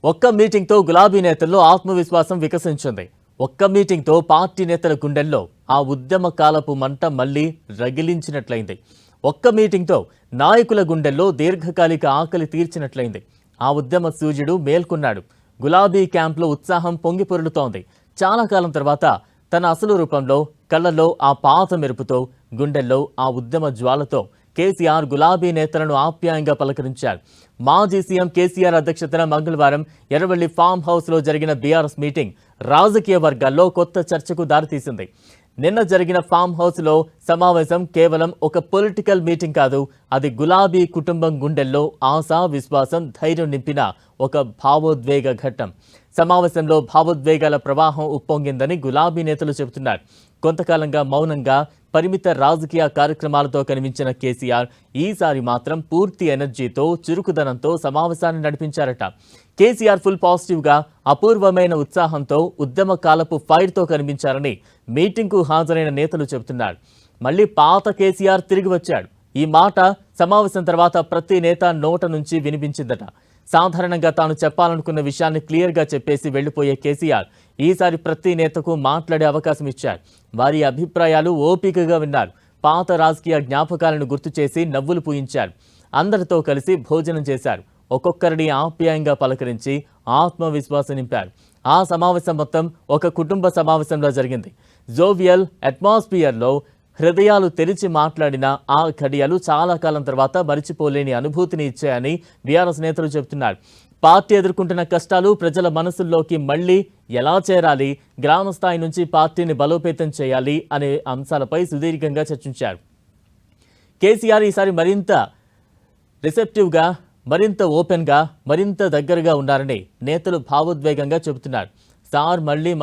ఒక్క మీటింగ్తో గులాబీ నేతల్లో ఆత్మవిశ్వాసం వికసించింది. ఒక్క మీటింగ్తో పార్టీ నేతల గుండెల్లో ఆ ఉద్యమ కాలపు మంట మళ్లీ రగిలించినట్లయింది. ఒక్క మీటింగ్తో నాయకుల గుండెల్లో దీర్ఘకాలిక ఆకలి తీర్చినట్లయింది. ఆ ఉద్యమ సూర్యుడు మేల్కొన్నాడు. గులాబీ క్యాంప్లో ఉత్సాహం పొంగి పొర్లుతోంది. చాలా కాలం తర్వాత తన అసలు రూపంలో, కళ్ళల్లో ఆ పాత మెరుపుతో, గుండెల్లో ఆ ఉద్యమ జ్వాలతో కేసీఆర్ గులాబీ నేతలను ఆప్యాయంగా పలకరించారు. మాజీ సీఎం కేసీఆర్ అధ్యక్షతన మంగళవారం ఎర్రవెల్లి ఫామ్ హౌస్లో జరిగిన బీఆర్ఎస్ మీటింగ్ రాజకీయ వర్గాల్లో కొత్త చర్చకు దారితీసింది. నిన్న జరిగిన ఫామ్ హౌస్లో సమావేశం కేవలం ఒక పొలిటికల్ మీటింగ్ కాదు, అది గులాబీ కుటుంబం గుండెల్లో ఆశ, విశ్వాసం, ధైర్యం నింపిన ఒక భావోద్వేగ ఘట్టం. సమావేశంలో భావోద్వేగాల ప్రవాహం ఉప్పొంగిందని గులాబీ నేతలు చెబుతున్నారు. కొంతకాలంగా మౌనంగా పరిమిత రాజకీయ కార్యక్రమాలతో కనిపించిన కేసీఆర్ ఈసారి మాత్రం పూర్తి ఎనర్జీతో, చురుకుదనంతో సమావేశాన్ని నడిపించారట. కేసీఆర్ ఫుల్ పాజిటివ్గా, అపూర్వమైన ఉత్సాహంతో, ఉద్యమ కాలపు ఫైర్తో కనిపించారని మీటింగ్కు హాజరైన నేతలు చెబుతున్నారు. మళ్లీ పాత కేసీఆర్ తిరిగి వచ్చాడు. ఈ మాట సమావేశం తర్వాత ప్రతి నేత నోట నుంచి వినిపించిందట. సాధారణంగా తాను చెప్పాలనుకున్న విషయాన్ని క్లియర్గా చెప్పేసి వెళ్లిపోయే కేసీఆర్ ఈసారి ప్రతి నేతకు మాట్లాడే అవకాశం ఇచ్చారు. వారి అభిప్రాయాలు ఓపికగా విన్నారు. పాత రాజకీయ జ్ఞాపకాలను గుర్తు చేసి నవ్వులు పూయించారు. అందరితో కలిసి భోజనం చేశారు. ఒక్కొక్కరిని ఆప్యాయంగా పలకరించి ఆత్మవిశ్వాసం నింపారు. ఆ సమావేశం మొత్తం ఒక కుటుంబ సమావేశంలో జరిగింది. జోవియల్ అట్మాస్ఫియర్లో హృదయాలు తెరిచి మాట్లాడిన ఆ ఘడియలు చాలా కాలం తర్వాత మరిచిపోలేని అనుభూతిని ఇచ్చాయని బీఆర్ఎస్ నేతలు చెబుతున్నారు. పార్టీ ఎదుర్కొంటున్న కష్టాలు ప్రజల మనసుల్లోకి మళ్లీ ఎలా చేరాలి, గ్రామ స్థాయి నుంచి పార్టీని బలోపేతం చేయాలి అనే అంశాలపై సుదీర్ఘంగా చర్చించారు. కేసీఆర్ ఈసారి మరింత రిసెప్టివ్గా, మరింత ఓపెన్గా, మరింత దగ్గరగా ఉన్నారని నేతలు భావోద్వేగంగా చెబుతున్నారు. సార్ మళ్లీ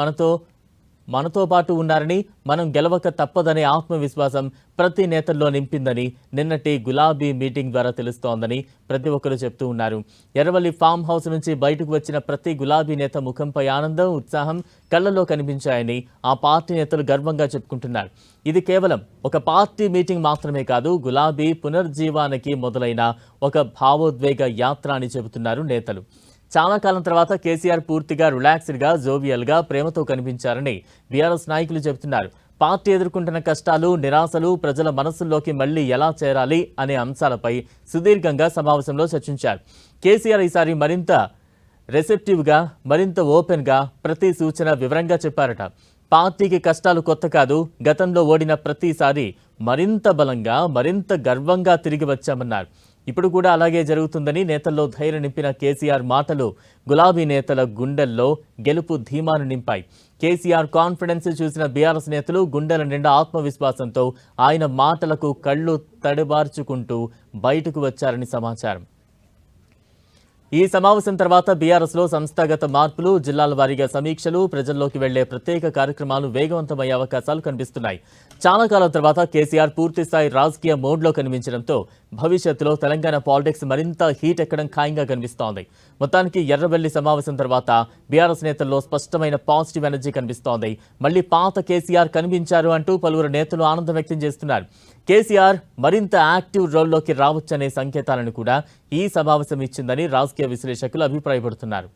మనతో పాటు ఉన్నారని, మనం గెలవక తప్పదనే ఆత్మవిశ్వాసం ప్రతి నేతల్లో నింపిందని నిన్నటి గులాబీ మీటింగ్ ద్వారా తెలుస్తోందని ప్రతి ఒక్కరు చెప్తూ ఉన్నారు. ఎర్రవల్లి ఫామ్ హౌస్ నుంచి బయటకు వచ్చిన ప్రతి గులాబీ నేత ముఖంపై ఆనందం, ఉత్సాహం కళ్లలో కనిపించాయని ఆ పార్టీ నేతలు గర్వంగా చెప్పుకుంటున్నారు. ఇది కేవలం ఒక పార్టీ మీటింగ్ మాత్రమే కాదు, గులాబీ పునర్జీవానికి మొదలైన ఒక భావోద్వేగ యాత్ర అని చెబుతున్నారు నేతలు. చాలా కాలం తర్వాత కేసీఆర్ పూర్తిగా రిలాక్స్డ్గా, జోవియల్గా, ప్రేమతో కనిపించారని బీఆర్ఎస్ నాయకులు చెబుతున్నారు. పార్టీ ఎదుర్కొంటున్న కష్టాలు, నిరాశలు ప్రజల మనసుల్లోకి మళ్లీ ఎలా చేరాలి అనే అంశాలపై సుదీర్ఘంగా సమావేశంలో చర్చించారు. కేసీఆర్ ఈసారి మరింత రిసెప్టివ్గా, మరింత ఓపెన్గా ప్రతి సూచన వివరంగా చెప్పారట. పార్టీకి కష్టాలు కొత్త కాదు, గతంలో ఓడిన ప్రతిసారి మరింత బలంగా, మరింత గర్వంగా తిరిగి వచ్చామన్నారు. ఇప్పుడు కూడా అలాగే జరుగుతుందని నేతల్లో ధైర్యం నింపిన కేసీఆర్ మాటలు గులాబీ నేతల గుండెల్లో గెలుపు ధీమాను నింపాయి. కేసీఆర్ కాన్ఫిడెన్స్ చూసిన బీఆర్ఎస్ నేతలు గుండెల నిండా ఆత్మవిశ్వాసంతో ఆయన మాటలకు కళ్ళు తడిబార్చుకుంటూ బయటకు వచ్చారని సమాచారం. ఈ సమావేశం తర్వాత బీఆర్ఎస్లో సంస్థాగత మార్పులు, జిల్లాల వారీగా సమీక్షలు, ప్రజల్లోకి వెళ్లే ప్రత్యేక కార్యక్రమాలు వేగవంతమయ్యే అవకాశాలు కనిపిస్తున్నాయి. చాలా కాలం తర్వాత కేసీఆర్ పూర్తిస్థాయి రాజకీయ మోడ్లో కనిపించడంతో భవిష్యత్తులో తెలంగాణ పాలిటిక్స్ మరింత హీట్ ఎక్కడం ఖాయంగా కనిపిస్తోంది. మొత్తానికి ఎర్రవెల్లి సమావేశం తర్వాత బీఆర్ఎస్ నేతల్లో స్పష్టమైన పాజిటివ్ ఎనర్జీ కనిపిస్తోంది. మళ్లీ పాత కేసీఆర్ కనిపించారు అంటూ పలువురు నేతలు ఆనందం వ్యక్తం చేస్తున్నారు. కేసీఆర్ మరింత యాక్టివ్ రోల్లోకి రావచ్చనే సంకేతాలను కూడా ఈ సమావేశం ఇచ్చిందని రాజకీయ విశ్లేషకులు అభిప్రాయపడుతున్నారు.